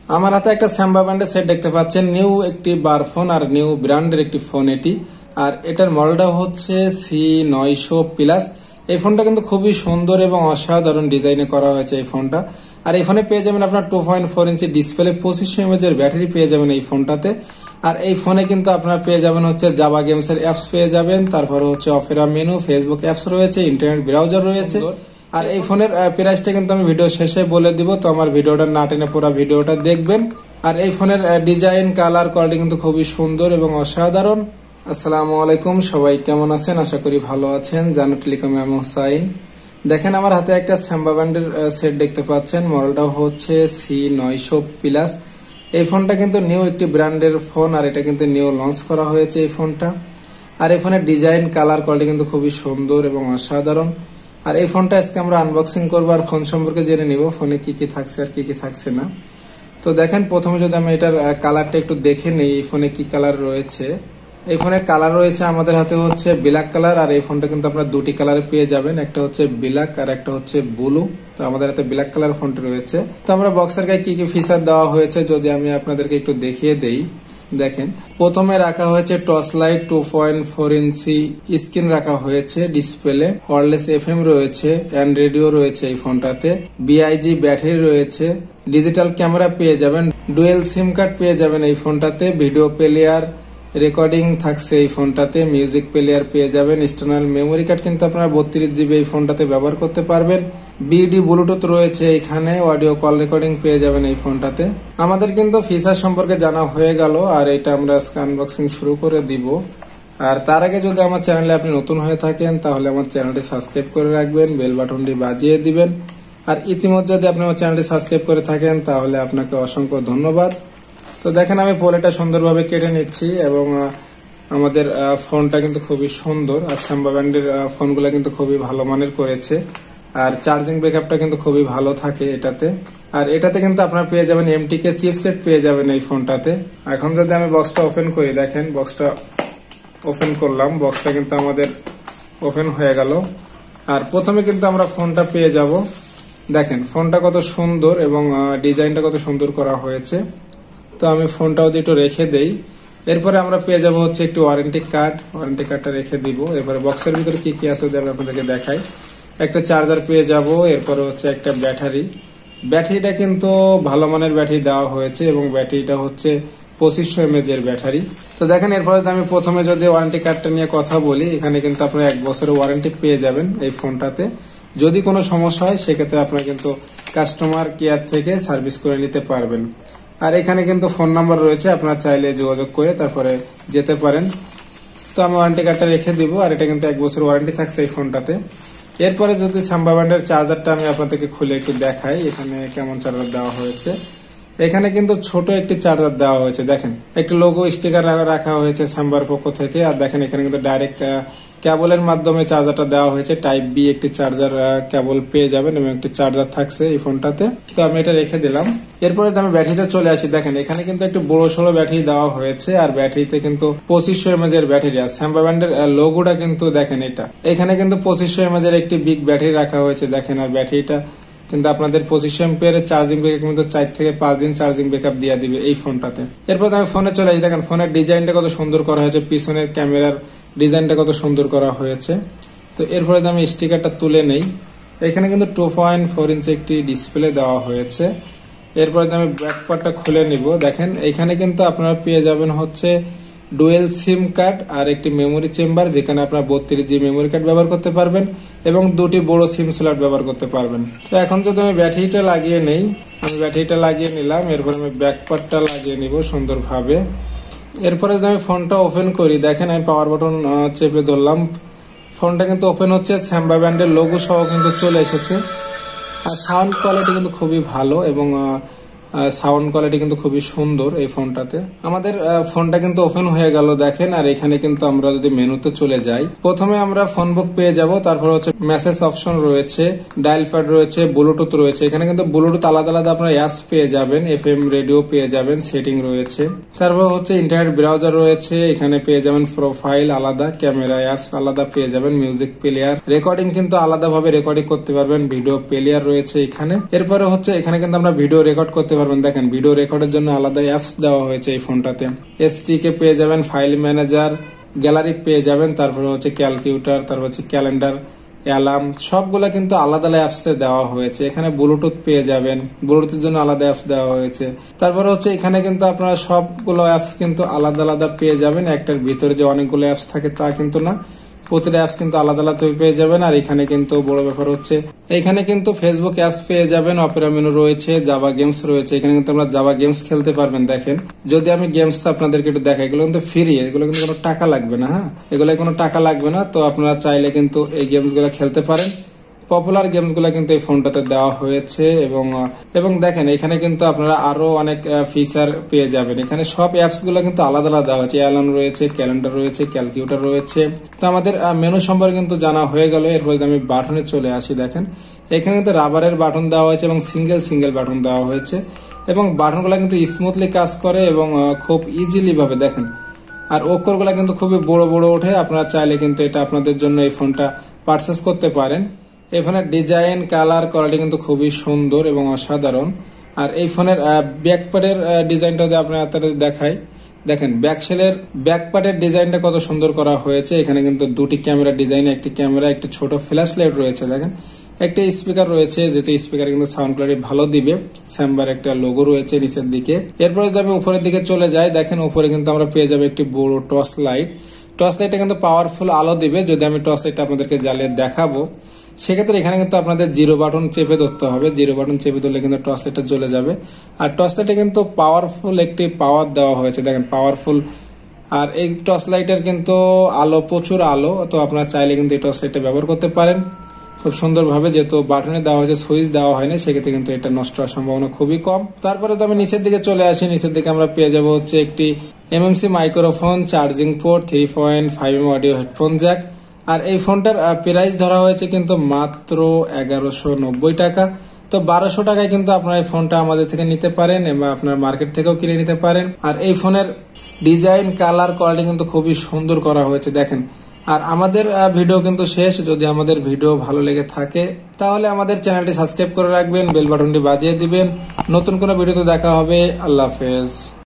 আমার হাতে একটা স্যাম্বা ব্র্যান্ডের সেট দেখতে পাচ্ছেন, নিউ একটি বার ফোন আর নিউ ব্র্যান্ডের একটি ফোন এটি। আর এটার মডেলটা হচ্ছে C900 প্লাস। এই ফোনটা কিন্তু খুবই সুন্দর এবং অসাধারণ ডিজাইনে করা হয়েছে এই ফোনটা। আর এই ফোনে পেয়ে যাবেন আপনার 2.4 ইঞ্চি ডিসপ্লে, 2500 mAh ব্যাটারি পেয়ে যাবেন এই ফোনটাতে। আর এই ফোনে কিন্তু আপনারা পেয়ে যাবেন হচ্ছে জাভা গেমস এর অ্যাপস পেয়ে যাবেন, তারপরে হচ্ছে অপেরা মেনু, ফেসবুক অ্যাপস রয়েছে, ইন্টারনেট ব্রাউজার রয়েছে। আর এই ফোনের প্রাইসটা কিন্তু আমি ভিডিও শেষে বলে দিব, তো আমার ভিডিওটা না টেনে পুরো ভিডিওটা দেখবেন। আর এই ফোনের ডিজাইন, কালার, কোয়ালিটি কিন্তু খুবই সুন্দর এবং অসাধারণ। আসসালামু আলাইকুম, সবাই কেমন আছেন? আশা করি ভালো আছেন। জানু টেলিকমে আমি হুসাইন। দেখেন আমার হাতে একটা স্যাম্বা ব্র্যান্ডের সেট দেখতে পাচ্ছেন, মডেলটা হচ্ছে C900 প্লাস। এই ফোনটা কিন্তু নিউ একটি ব্র্যান্ডের ফোন, আর এটা কিন্তু নিউ লঞ্চ করা হয়েছে এই ফোনটা। আর এই ফোনের ডিজাইন, কালার, কোয়ালিটি কিন্তু খুবই সুন্দর এবং অসাধারণ। আর এই ফোনটা আজকে আমরা আনবক্সিং করবো আর ফোন সম্পর্কে জেনে নিব, ফোনে কি কি থাকছে আর কি কি থাকছে না। তো দেখেন প্রথমে যদি আমি এটার কালারটা একটু দেখে নিই, এই ফোনে কি কালার রয়েছে। এই ফোনের কালার রয়েছে আমাদের হাতে হচ্ছে ব্ল্যাক কালার। আর এই ফোনটা কিন্তু আপনারা দুটি কালারে পেয়ে যাবেন, একটা হচ্ছে ব্ল্যাক আর একটা হচ্ছে ব্লু। তো আমাদের হাতে ব্ল্যাক কালার ফোনটি রয়েছে। তো আমরা বক্সের গায়ে কি কি ফিচার দেওয়া হয়েছে যদি আমি আপনাদেরকে একটু দেখিয়ে দেই। দেখেন প্রথমে রাখা হয়েছে টর্চ লাইট, 2.4 ইঞ্চি স্ক্রিন রাখা হয়েছে ডিসপ্লে, ওয়্যারলেস FM রয়েছে, অ্যান্ড রেডিও রয়েছে এই ফোনটাতে, BIG ব্যাটারি রয়েছে, ডিজিটাল ক্যামেরা পেয়ে যাবেন, ডুয়েল সিম কার্ড পেয়ে যাবেন এই ফোনটাতে, ভিডিও প্লেয়ার, রেকর্ডিং থাকছে এই ফোনটাতে, মিউজিক প্লেয়ার পেয়ে যাবেন, এক্সটার্নাল মেমোরি কার্ড কিন্তু আপনারা 32 GB এই ফোনটাতে ব্যবহার করতে পারবেন, BD ব্লুটুথ রয়েছে এখানে, অডিও কল রেকর্ডিং পেয়ে যাবেন এই ফোনটাতে। আমাদের কিন্তু ফিচার সম্পর্কে জানা হয়ে গেল, আর এটা আমরা আনবক্সিং শুরু করে দিব। আর তার আগে যদি আমার চ্যানেলে আপনি নতুন হয়ে থাকেন তাহলে আমার চ্যানেলটি সাবস্ক্রাইব করে রাখবেন, বেল বাটনটি বাজিয়ে দিবেন। আর ইতিমধ্যে যদি আপনি আমার চ্যানেলটি সাবস্ক্রাইব করে থাকেন তাহলে আপনাকে অসংখ্য ধন্যবাদ। তো দেখেন আমি পোলেটা সুন্দরভাবে কেটে নিচ্ছি, এবং আমাদের ফোনটা কিন্তু খুবই সুন্দর। আর স্যাম্বা ব্র্যান্ডের ফোনগুলো কিন্তু খুবই ভালো মানের করেছে, আর চার্জিং ব্যাকআপটা কিন্তু খুবই ভালো থাকে এটাতে। আর এটাতে কিন্তু আপনারা পেয়ে যাবেন MTK চিপসেট পেয়ে যাবেন এই ফোনটাতে। এখন যদি আমি বক্সটা ওপেন করি, দেখেন বক্সটা ওপেন করলাম, বক্সটা কিন্তু আমাদের ওপেন হয়ে গেল। আর প্রথমে কিন্তু আমরা ফোনটা পেয়ে যাব। দেখেন ফোনটা কত সুন্দর এবং ডিজাইনটা কত সুন্দর করা হয়েছে। তো আমি ফোনটাও দিয়ে একটু রেখে দেই। এরপরে আমরা পেয়ে যাব হচ্ছে একটু ওয়ারেন্টি কার্ডটা রেখে দিব। এরপরে বক্সের ভিতরে কি কি আছে আমি আপনাদেরকে দেখাই। একটা চার্জার পেয়ে যাব, এরপরে হচ্ছে একটা ব্যাটারিটা কিন্তু ভালো মানের ব্যাটারি দেওয়া হয়েছে, এবং ব্যাটারিটা হচ্ছে 2500 mAh এর ব্যাটারি। তো দেখেন এরপরে আমি প্রথমে যদি ওয়ারেন্টি কার্ডটা নিয়ে কথা বলি, এখানে কিন্তু আপনারা 1 বছরের ওয়ারেন্টি পেয়ে যাবেন এই ফোনটাতে। যদি কোনো সমস্যা হয় সেক্ষেত্রে আপনারা কিন্তু কাস্টমার কেয়ার থেকে সার্ভিস করে নিতে পারবেন। আর এখানে কিন্তু ফোন নাম্বার রয়েছে, আপনারা চাইলে যোগাযোগ করে তারপরে যেতে পারেন। তো আমি ওয়ারেন্টি কার্ডটা রেখে দিব। আর এটা কিন্তু 1 বছর ওয়ারেন্টি থাকছে এই ফোনটাতে। এরপরে যদি স্যাম্বা ব্র্যান্ডের চার্জারটা আমি আপনাদেরকে খুলে একটু দেখাই, এখানে কেমন চার্জার দেওয়া হয়েছে। এখানে কিন্তু ছোট একটি চার্জার দেওয়া হয়েছে, দেখেন একটি লোগো স্টিকার রাখা হয়েছে স্যাম্বার পক্ষ থেকে। আর দেখেন এখানে কিন্তু ডাইরেক্ট কেবলের মাধ্যমে চার্জারটা দেওয়া হয়েছে, টাইপ বি একটি চার্জার কেবল পেয়ে যাবেন, এবং একটি চার্জার থাকছে এই ফোনটাতে। তো আমি এটা রেখে দিলাম। এরপরে আমি ব্যাটারিতে চলে আসি। দেখেন এখানে কিন্তু একটু বড় সড়ো ব্যাটারি দেওয়া হয়েছে, আর ব্যাটারিতে কিন্তু 2500 mAh এর ব্যাটারি। আর স্যাম্বা ব্র্যান্ডের লোগোটা কিন্তু দেখেন, এটা এখানে কিন্তু 2500 mAh এর একটি বিগ ব্যাটারি রাখা হয়েছে দেখেন। আর ব্যাটারিটা কিন্তু আপনাদের 2500 mAh চার্জিং ব্যাকআপ কিন্তু 4 থেকে 5 দিন চার্জিং ব্যাকআপ দিয়ে দিবে এই ফোনটাতে। এরপর আমি ফোনে চলে আসি। দেখেন ফোনের ডিজাইনটা কত সুন্দর করা হয়েছে, পিছনের ক্যামেরার ডিজাইনটা কত সুন্দর করা হয়েছে। তো এরপরে আমি স্টিকারটা তুলে নেই। এখানে কিন্তু 2.4 ইঞ্চি একটি ডিসপ্লে দেওয়া হয়েছে। এরপরে আমি ব্যাক পার্টটা খুলে নিব। দেখেন এখানে কিন্তু আপনারা পেয়ে যাবেন হচ্ছে ডুয়েল সিম কার্ড আর একটি মেমোরি চেম্বার, যেখানে আপনারা 32 GB মেমোরি কার্ড ব্যবহার করতে পারবেন, এবং দুটি বড় সিম স্লট ব্যবহার করতে পারবেন। তো এখন যদি আমি ব্যাটারিটা লাগিয়ে নেই, আমি ব্যাটারিটা লাগিয়ে নিলাম। এরপর আমি ব্যাক পার্টটা লাগিয়ে নিব সুন্দরভাবে। এরপরে যদি আমি ফোনটা ওপেন করি, দেখেন আমি পাওয়ার বাটন চেপে ধরলাম, ফোনটা কিন্তু ওপেন হচ্ছে। স্যাম্বা ব্র্যান্ডের লোগো সহ কিন্তু চলে এসেছে। আর সাউন্ড কোয়ালিটি কিন্তু খুবই ভালো, এবং সাউন্ড কোয়ালিটি কিন্তু খুবই সুন্দর এই ফোনটাতে। আমাদের ফোনটা কিন্তু ওপেন হয়ে গেল দেখেন। আর এখানে কিন্তু আমরা যদি মেনুতে চলে যাই, প্রথমে আমরা ফোন বুক পেয়ে যাব, তারপর হচ্ছে মেসেজ অপশন রয়েছে, ডায়াল প্যাড রয়েছে, ব্লুটুথ রয়েছে। এখানে কিন্তু ব্লুটুথ আলাদা আলাদা আপনারা অ্যাপস পেয়ে যাবেন, FM রেডিও পেয়ে যাবেন, সেটিং রয়েছে, তারপর হচ্ছে ইন্টারনেট ব্রাউজার রয়েছে। এখানে পেয়ে যাবেন প্রোফাইল আলাদা, ক্যামেরা অ্যাপস আলাদা পেয়ে যাবেন, মিউজিক প্লেয়ার, রেকর্ডিং কিন্তু আলাদা ভাবে রেকর্ডিং করতে পারবেন, ভিডিও প্লেয়ার রয়েছে এখানে। এরপরে হচ্ছে এখানে কিন্তু আমরা ভিডিও রেকর্ড করতে পারবেন, পারবেন। দেখেন ভিডিও রেকর্ডের জন্য আলাদা অ্যাপস দেওয়া হয়েছে এই ফোনটাতে। এসটিকে পেয়ে যাবেন, ফাইল ম্যানেজার, গ্যালারি পেয়ে যাবেন, তারপরে হচ্ছে ক্যালকুলেটর, তারপর হচ্ছে ক্যালেন্ডার, অ্যালার্ম, সবগুলা কিন্তু আলাদা আলাদা অ্যাপসে দেওয়া হয়েছে। এখানে ব্লুটুথ পেয়ে যাবেন, ব্লুটুথের জন্য আলাদা অ্যাপস দেওয়া হয়েছে। তারপরে হচ্ছে এখানে কিন্তু আপনারা সবগুলো অ্যাপস কিন্তু আলাদা আলাদা পেয়ে যাবেন। একটার ভিতরে যে অনেকগুলো অ্যাপস থাকে তা কিন্তু না, প্রতিটা অ্যাপস কিন্তু আলাদা আলাদা পেয়ে যাবেন। আর এখানে কিন্তু বড় ব্যাপার হচ্ছে এখানে কিন্তু ফেসবুক অ্যাপস পেয়ে যাবেন, অপেরা মেনু রয়েছে, জাভা গেমস রয়েছে। এখানে কিন্তু আমরা জাভা গেমস খেলতে পারবেন। দেখেন যদি আমি গেমস আপনাদেরকে একটু দেখাই, এগুলো কিন্তু ফ্রি, এগুলো কিন্তু কোনো টাকা লাগবে না। হ্যাঁ, এগুলো কোনো টাকা লাগবে না। তো আপনারা চাইলে কিন্তু এই গেমস গুলো খেলতে পারেন। পপুলার গেমস গুলা কিন্তু এই ফোনটাতে দেওয়া হয়েছে এবং দেখেন এখানে কিন্তু আপনারা আরো অনেক ফিচার পেয়ে যাবেন। এখানে সব অ্যাপস গুলো কিন্তু আলাদা আলাদা দেওয়া হয়েছে। অ্যালার্ম রয়েছে, ক্যালেন্ডার রয়েছে, ক্যালকুলেটর রয়েছে। তো আমাদের মেনু সম্পর্কে কিন্তু জানা হয়ে গেল। এরপরে আমি বাটনে চলে আসি। দেখেন এখানে কিন্তু রাবারের বাটন দেওয়া হয়েছে এবং সিঙ্গেল বাটন দেওয়া হয়েছে এবং বাটনগুলো কিন্তু স্মুথলি কাজ করে এবং খুব ইজিলি ভাবে দেখেন। আর অক্ষর গুলা কিন্তু খুবই বড় বড় ওঠে। আপনারা চাইলে কিন্তু এটা আপনাদের জন্য এই ফোনটা পারচেস করতে পারেন। এই ফোনের ডিজাইন, কালার, কোয়ালিটি কিন্তু খুবই সুন্দর এবং অসাধারণ। আর এই ফোনের ব্যাকপ্যাডের ডিজাইনটা যদি আপনাদের দেখাই, দেখেন ব্যাক পার্টের ডিজাইনটা কত সুন্দর করা হয়েছে। এখানে কিন্তু দুটি ক্যামেরা ডিজাইন, একটি ক্যামেরা, একটি ছোট ফ্ল্যাশ লাইট রয়েছে। দেখেন একটা স্পিকার রয়েছে, যেহেতু স্পিকার কিন্তু সাউন্ড কোয়ালিটি ভালো দিবে। স্যাম্বার একটা লোগো রয়েছে নিচের দিকে। এরপরে যদি আমি উপরের দিকে চলে যাই, দেখেন উপরে কিন্তু আমরা পেয়ে যাবো একটি বড় টর্চ লাইট। টর্চ লাইটটা কিন্তু পাওয়ারফুল আলো দিবে। যদি আমি টর্চ লাইটটা আপনাদেরকে জ্বালিয়ে দেখাবো, সেক্ষেত্রে এখানে কিন্তু আপনাদের জিরো বাটন চেপে ধরতে হবে। জিরো বাটন চেপে ধরলে কিন্তু টর্চ লাইটটা জ্বলে যাবে। আর টর্চ লাইটে কিন্তু পাওয়ারফুল একটি পাওয়ার দেওয়া হয়েছে। দেখেন পাওয়ারফুল। আর এই টর্চ লাইটের কিন্তু আলো, প্রচুর আলো। তো আপনারা চাইলে কিন্তু এই টর্চ লাইটটা ব্যবহার করতে পারেন খুব সুন্দরভাবে। যেহেতু বাটনে দেওয়া হয়েছে, সুইচ দেওয়া হয়নি, সেক্ষেত্রে কিন্তু এটা নষ্ট হওয়ার সম্ভাবনা খুবই কম। তারপরে তো আমি নিচের দিকে চলে আসি। নিচের দিকে আমরা পেয়ে যাবো হচ্ছে একটি MMC microphone, charging port, 3.5mm audio headphone jack. আর এই ফোনটার প্রাইস ধরা হয়েছে কিন্তু মাত্র 1190 টাকা। তো 1200 টাকায় কিন্তু আপনারা এই ফোনটা আমাদের থেকে নিতে পারেন এবং আপনার মার্কেট থেকেও কিনে নিতে পারেন। আর এই ফোনের ডিজাইন, কালার, কোয়ালিটি কিন্তু খুবই সুন্দর করা হয়েছে। দেখেন আর আমাদের ভিডিও কিন্তু শেষ। যদি আমাদের ভিডিও ভালো লেগে থাকে তাহলে আমাদের চ্যানেলটি সাবস্ক্রাইব করে রাখবেন, বেল বাটনটি বাজিয়ে দিবেন। নতুন কোনো ভিডিওতে দেখা হবে। আল্লাহ হাফেজ।